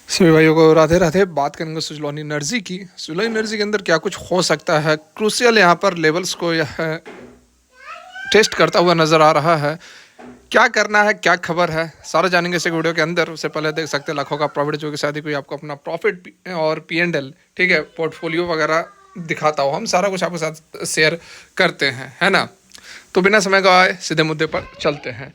सभी भाइयों को राधे राधे। बात करेंगे सुजलॉन एनर्जी की। सुजलॉन एनर्जी के अंदर क्या कुछ हो सकता है, क्रूशियल यहाँ पर लेवल्स को यह टेस्ट करता हुआ नजर आ रहा है। क्या करना है, क्या खबर है, सारा जानेंगे इस वीडियो के अंदर। उससे पहले देख सकते हैं लाखों का प्रॉफिट, जो कि शायद कोई आपको अपना प्रॉफिट और P&L, ठीक है, पोर्टफोलियो वगैरह दिखाता हो। हम सारा कुछ आपके साथ शेयर करते हैं, है ना। तो बिना समय गवाए सीधे मुद्दे पर चलते हैं।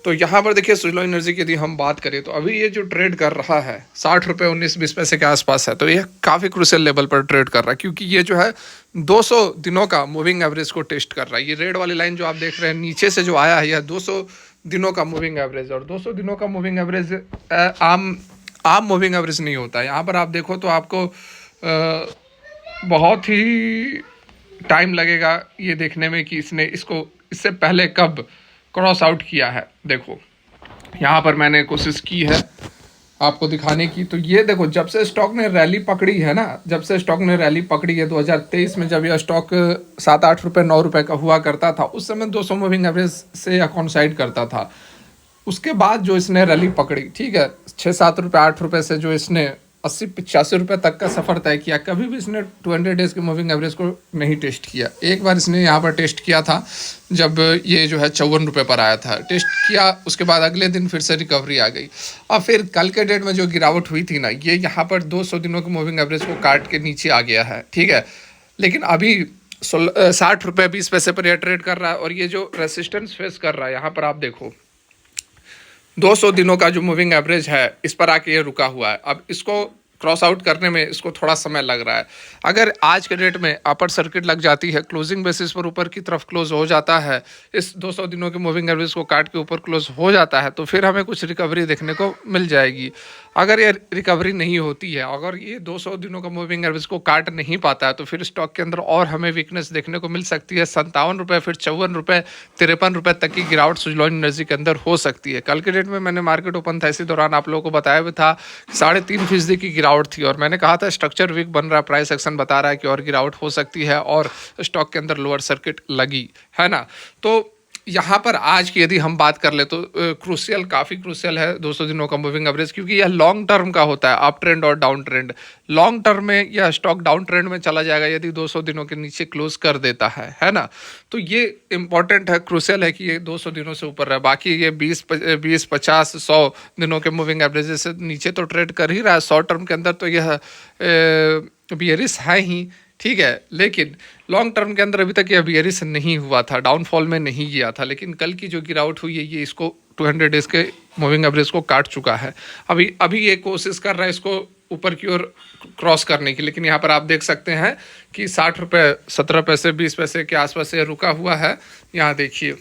तो यहाँ पर देखिए, सुजलॉन एनर्जी की यदि हम बात करें तो अभी ये जो ट्रेड कर रहा है 60 रुपये 19-20 पैसे के आसपास है। तो ये काफ़ी क्रूशियल लेवल पर ट्रेड कर रहा है, क्योंकि ये जो है 200 दिनों का मूविंग एवरेज को टेस्ट कर रहा है। ये रेड वाली लाइन जो आप देख रहे हैं नीचे से जो आया है, यह 200 दिनों का मूविंग एवरेज। और 200 दिनों का मूविंग एवरेज आम आम मूविंग एवरेज नहीं होता है। यहाँ पर आप देखो तो आपको बहुत ही टाइम लगेगा ये देखने में कि इसने इसको इससे पहले कब क्रॉस आउट किया है। देखो यहाँ पर मैंने कोशिश की है आपको दिखाने की। तो ये देखो, जब से स्टॉक ने रैली पकड़ी है ना, जब से स्टॉक ने रैली पकड़ी है 2023 में, जब यह स्टॉक 7-8 रुपये 9 रुपये का हुआ करता था, उस समय 200 मूविंग एवरेज से कॉन्साइड करता था। उसके बाद जो इसने रैली पकड़ी, ठीक है, 6-7 रुपये 8 रुपये से जो इसने 80-85 रुपये तक का सफ़र तय किया, कभी भी इसने 200 डेज़ के मूविंग एवरेज को नहीं टेस्ट किया। एक बार इसने यहाँ पर टेस्ट किया था जब ये जो है 54 रुपये पर आया था, टेस्ट किया। उसके बाद अगले दिन फिर से रिकवरी आ गई। और फिर कल के डेट में जो गिरावट हुई थी ना, ये यहाँ पर 200 दिनों के मूविंग एवरेज को काट के नीचे आ गया है, ठीक है। लेकिन अभी 60 रुपये 20 पैसे पर यह ट्रेड कर रहा है। और ये जो रेसिस्टेंस फेस कर रहा है, यहाँ पर आप देखो 200 दिनों का जो मूविंग एवरेज है, इस पर आके ये रुका हुआ है। अब इसको क्रॉस आउट करने में इसको थोड़ा समय लग रहा है। अगर आज के डेट में अपर सर्किट लग जाती है, क्लोजिंग बेसिस पर ऊपर की तरफ क्लोज हो जाता है, इस 200 दिनों के मूविंग एवरेज को काट के ऊपर क्लोज हो जाता है, तो फिर हमें कुछ रिकवरी देखने को मिल जाएगी। अगर ये रिकवरी नहीं होती है, अगर ये 200 दिनों का मूविंग एवरेज को काट नहीं पाता है, तो फिर स्टॉक के अंदर और हमें वीकनेस देखने को मिल सकती है। 57 रुपये, फिर 54 रुपये 53 रुपये तक की गिरावट सुजलॉन एनर्जी के अंदर हो सकती है। कल के डेट में मैंने मार्केट ओपन था, इसी दौरान आप लोगों को बताया भी था 3.5% की गिरावट थी। और मैंने कहा था स्ट्रक्चर वीक बन रहा है, प्राइस एक्शन बता रहा है कि और गिरावट हो सकती है, और स्टॉक के अंदर लोअर सर्किट लगी है ना। तो यहाँ पर आज की यदि हम बात कर ले तो क्रूशियल, काफ़ी क्रूशियल है 200 दिनों का मूविंग एवरेज, क्योंकि यह लॉन्ग टर्म का होता है, अप ट्रेंड और डाउन ट्रेंड। लॉन्ग टर्म में यह स्टॉक डाउन ट्रेंड में चला जाएगा यदि 200 दिनों के नीचे क्लोज कर देता है ना। तो ये इंपॉर्टेंट है, क्रूशियल है कि ये 200 दिनों से ऊपर रहे। बाकी ये 20 50 100 दिनों के मूविंग एवरेज से नीचे तो ट्रेड कर ही रहा है। शॉर्ट टर्म के अंदर तो यह बियरिश है ही, ठीक है। लेकिन लॉन्ग टर्म के अंदर अभी तक यह बियरिश नहीं हुआ था, डाउनफॉल में नहीं गया था। लेकिन कल की जो गिरावट हुई है, ये इसको 200 डेज के मूविंग एवरेज को काट चुका है। अभी ये कोशिश कर रहा है इसको ऊपर की ओर क्रॉस करने की। लेकिन यहाँ पर आप देख सकते हैं कि 60 रुपये 17 पैसे 20 पैसे के आसपास ये रुका हुआ है। यहाँ देखिए,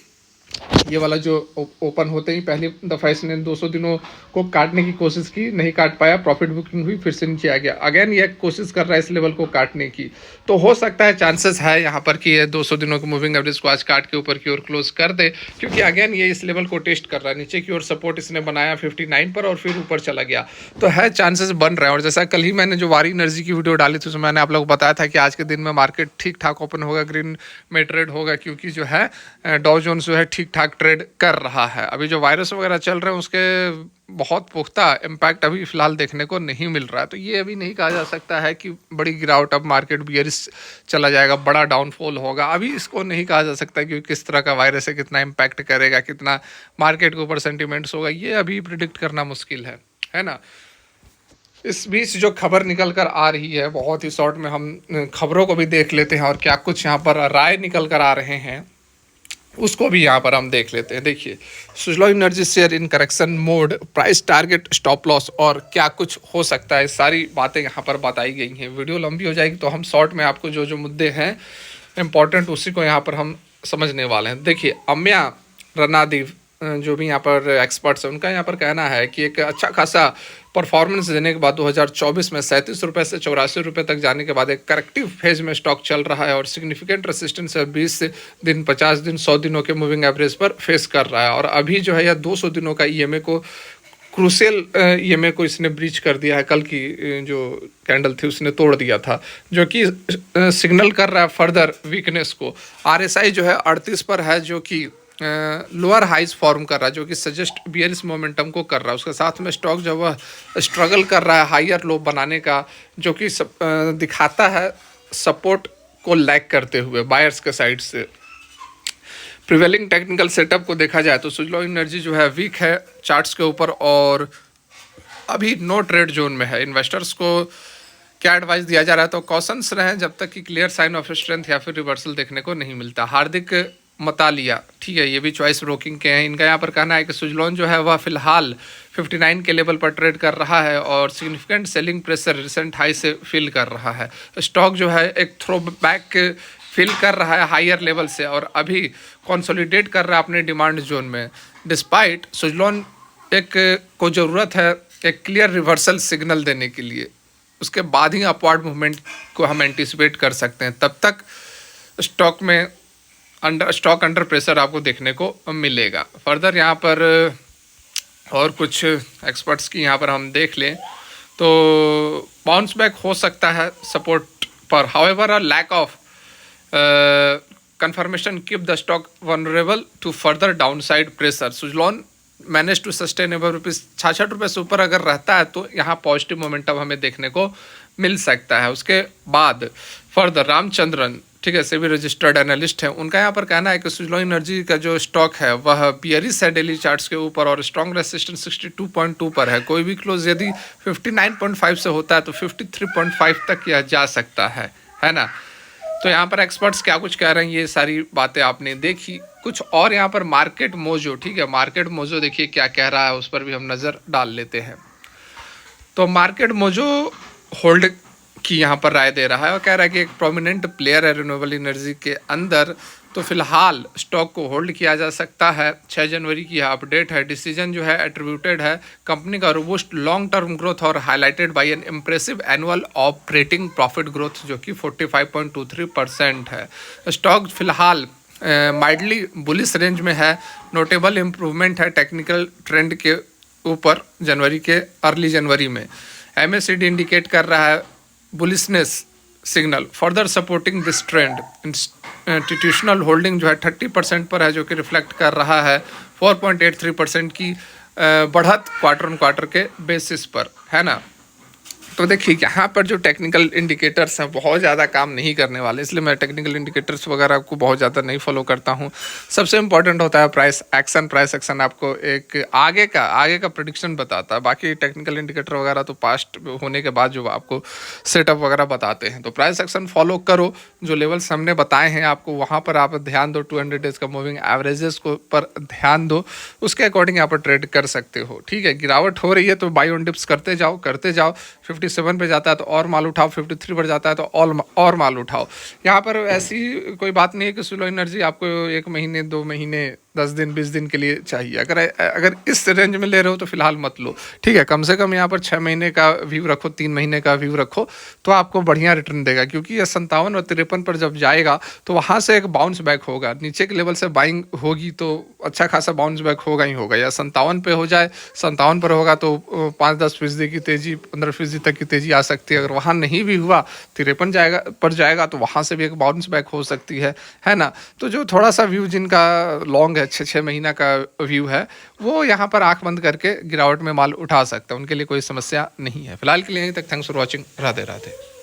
ये वाला जो ओपन होते ही पहली दफ़ा इसने 200 दिनों को काटने की कोशिश की, नहीं काट पाया, प्रॉफिट बुकिंग हुई, फिर से नीचे आ गया। अगेन ये कोशिश कर रहा है इस लेवल को काटने की। तो हो सकता है, चांसेस है यहाँ पर कि ये 200 दिनों के मूविंग एवरेज को आज काट के ऊपर की ओर क्लोज कर दे, क्योंकि अगेन ये इस लेवल को टेस्ट कर रहा है। नीचे की ओर सपोर्ट इसने बनाया 59 पर और फिर ऊपर चला गया, तो है चांसेस बन रहे हैं। और जैसा कल ही मैंने जो वारी एनर्जी की वीडियो डाली थी, उसमें मैंने आप लोग को बताया था कि आज के दिन में मार्केट ठीक ठाक ओपन होगा, ग्रीन में ट्रेड होगा, क्योंकि जो है डॉ जोन्स जो है ठीक ठाक ट्रेड कर रहा है। अभी जो वायरस वगैरह चल रहे हैं उसके बहुत पुख्ता इम्पैक्ट अभी फिलहाल देखने को नहीं मिल रहा है। तो ये अभी नहीं कहा जा सकता है कि बड़ी गिरावट, अब मार्केट बियरिश चला जाएगा, बड़ा डाउनफॉल होगा। अभी इसको नहीं कहा जा सकता कि किस तरह का वायरस है, कितना इम्पैक्ट करेगा, कितना मार्केट के ऊपर सेंटिमेंट्स होगा, ये अभी प्रिडिक्ट करना मुश्किल है ना। इस बीच जो खबर निकल कर आ रही है, बहुत ही शॉर्ट में हम खबरों को भी देख लेते हैं और क्या कुछ यहाँ पर राय निकल कर आ रहे हैं उसको भी यहाँ पर हम देख लेते हैं। देखिए, Suzlon energy share in correction mode, price target, stop loss और क्या कुछ हो सकता है, सारी बातें यहाँ पर बताई गई हैं। वीडियो लंबी हो जाएगी तो हम शॉर्ट में आपको जो जो मुद्दे हैं इम्पॉर्टेंट, उसी को यहाँ पर हम समझने वाले हैं। देखिए, अम्या रनादीव जो भी यहाँ पर एक्सपर्ट्स हैं, उनका यहाँ पर कहना है कि एक अच्छा खासा परफॉर्मेंस देने के बाद 2024 में 37 रुपये से 84 रुपये तक जाने के बाद एक करेक्टिव फेज में स्टॉक चल रहा है और सिग्निफिकेंट रेसिस्टेंस 20 दिन 50 दिन 100 दिनों के मूविंग एवरेज पर फेस कर रहा है। और अभी जो है यह 200 दिनों का ईएमए को, क्रूशियल ईएमए को इसने ब्रीच कर दिया है। कल की जो कैंडल थी उसने तोड़ दिया था, जो कि सिग्नल कर रहा है फर्दर वीकनेस को। आरएसआई जो है 38 पर है, जो कि लोअर हाइज फॉर्म कर रहा है, जो कि सजेस्ट बियरिश मोमेंटम को कर रहा है। उसके साथ में स्टॉक जो वह स्ट्रगल कर रहा है हायर लो बनाने का, जो कि दिखाता है सपोर्ट को लैग करते हुए बायर्स के साइड से। प्रिवेलिंग टेक्निकल सेटअप को देखा जाए तो सुजलॉन एनर्जी जो है वीक है चार्ट्स के ऊपर और अभी नो ट्रेड जोन में है। इन्वेस्टर्स को क्या एडवाइस दिया जा रहा है, तो कॉशंस रहें जब तक कि क्लियर साइन ऑफ स्ट्रेंथ या फिर रिवर्सल देखने को नहीं मिलता। हार्दिक मतालिया, ठीक है, ये भी चॉइस ब्रोकिंग के हैं। इनका यहाँ पर कहना है कि सुजलॉन जो है वह फिलहाल 59 के लेवल पर ट्रेड कर रहा है और significant selling pressure recent high से फील कर रहा है। स्टॉक जो है एक थ्रो बैक फील कर रहा है हायर लेवल से और अभी कंसोलिडेट कर रहा है अपने डिमांड जोन में। डिस्पाइट सुजलॉन एक को ज़रूरत है एक क्लियर रिवर्सल सिग्नल देने के लिए, उसके बाद ही अपवर्ड मूवमेंट को हम एंटिसिपेट कर सकते हैं। तब तक स्टॉक में अंडर प्रेशर आपको देखने को मिलेगा। फर्दर यहाँ पर और कुछ एक्सपर्ट्स की यहाँ पर हम देख लें तो बाउंस बैक हो सकता है सपोर्ट पर। However a lack of confirmation keep the stock vulnerable to further downside pressure। Suzlon manage to sustain above ₹66 से ऊपर अगर रहता है तो यहाँ पॉजिटिव मोमेंटम हमें देखने को मिल सकता है। उसके बाद फर्दर रामचंद्रन, ठीक है, सेबी रजिस्टर्ड एनालिस्ट है, उनका यहाँ पर कहना है कि सुजलॉन एनर्जी का जो स्टॉक है वह बियरिश है डेली चार्ट्स के ऊपर और स्ट्रॉन्ग रेसिस्टेंस 62.2 पर है। कोई भी क्लोज यदि 59.5 से होता है तो 53.5 तक यह जा सकता है ना। तो यहाँ पर एक्सपर्ट्स क्या कुछ कह रहे हैं ये सारी बातें आपने देखी। कुछ और यहाँ पर मार्केट मोजो, ठीक है, मार्केट मोजो देखिए क्या कह रहा है, उस पर भी हम नज़र डाल लेते हैं। तो मार्केट मोजो होल्ड की यहाँ पर राय दे रहा है और कह रहा है कि एक प्रोमिनेंट प्लेयर है रिन्यूएबल एनर्जी के अंदर, तो फिलहाल स्टॉक को होल्ड किया जा सकता है। 6 जनवरी की यह अपडेट है। डिसीजन जो है एट्रीब्यूटेड है कंपनी का रोबस्ट लॉन्ग टर्म ग्रोथ और highlighted by an impressive annual operating profit growth जो कि 45.23% है। स्टॉक फिलहाल माइल्डली बुलिश रेंज में है। नोटेबल इम्प्रूवमेंट है टेक्निकल ट्रेंड के ऊपर जनवरी के अर्ली जनवरी में। MACD इंडिकेट कर रहा है bullishness signal further supporting this trend. Institutional holding जो है 30% पर है, जो कि रिफ्लेक्ट कर रहा है 4.83% की बढ़त क्वार्टर ऑन क्वार्टर के बेसिस पर, है ना। तो देखिए यहाँ पर जो टेक्निकल इंडिकेटर्स हैं बहुत ज़्यादा काम नहीं करने वाले, इसलिए मैं टेक्निकल इंडिकेटर्स वगैरह को बहुत ज़्यादा नहीं फॉलो करता हूँ। सबसे इम्पॉर्टेंट होता है प्राइस एक्शन आपको एक आगे का प्रेडिक्शन बताता है। बाकी टेक्निकल इंडिकेटर वगैरह तो पास्ट होने के बाद जो आपको सेटअप वगैरह बताते हैं। तो प्राइस एक्शन फॉलो करो, जो लेवल्स हमने बताए हैं आपको वहाँ पर आप ध्यान दो। 200 डेज का मूविंग एवरेजेस को पर ध्यान दो, उसके अकॉर्डिंग यहाँ पर ट्रेड कर सकते हो। ठीक है, गिरावट हो रही है तो बाई ऑन डिप्स करते जाओ 57 पे जाता है तो और माल उठाओ, 53 पर जाता है तो और माल उठाओ। यहाँ पर ऐसी कोई बात नहीं है कि सुजलॉन एनर्जी आपको 1 महीने 2 महीने 10 दिन 20 दिन के लिए चाहिए। अगर इस रेंज में ले रहे हो तो फिलहाल मत लो, ठीक है। कम से कम यहाँ पर 6 महीने का व्यू रखो, 3 महीने का व्यू रखो, तो आपको बढ़िया रिटर्न देगा। क्योंकि ये 57 और 53 पर जब जाएगा तो वहाँ से एक बाउंस बैक होगा, नीचे के लेवल से बाइंग होगी तो अच्छा खासा बाउंस बैक होगा ही होगा। या 57 पे हो जाए, 57 पर होगा तो 5-10% की तेज़ी, 15% तक की तेज़ी आ सकती है। अगर वहाँ नहीं भी हुआ 53 पर जाएगा तो वहाँ से भी एक बाउंस बैक हो सकती है ना। तो जो थोड़ा सा व्यू जिनका लॉन्ग है, 6 महीना का व्यू है, वो यहाँ पर आंख बंद करके गिरावट में माल उठा सकता है, उनके लिए कोई समस्या नहीं है। फिलहाल के लिए यहीं तक। Thanks for watching. Radhe Radhe.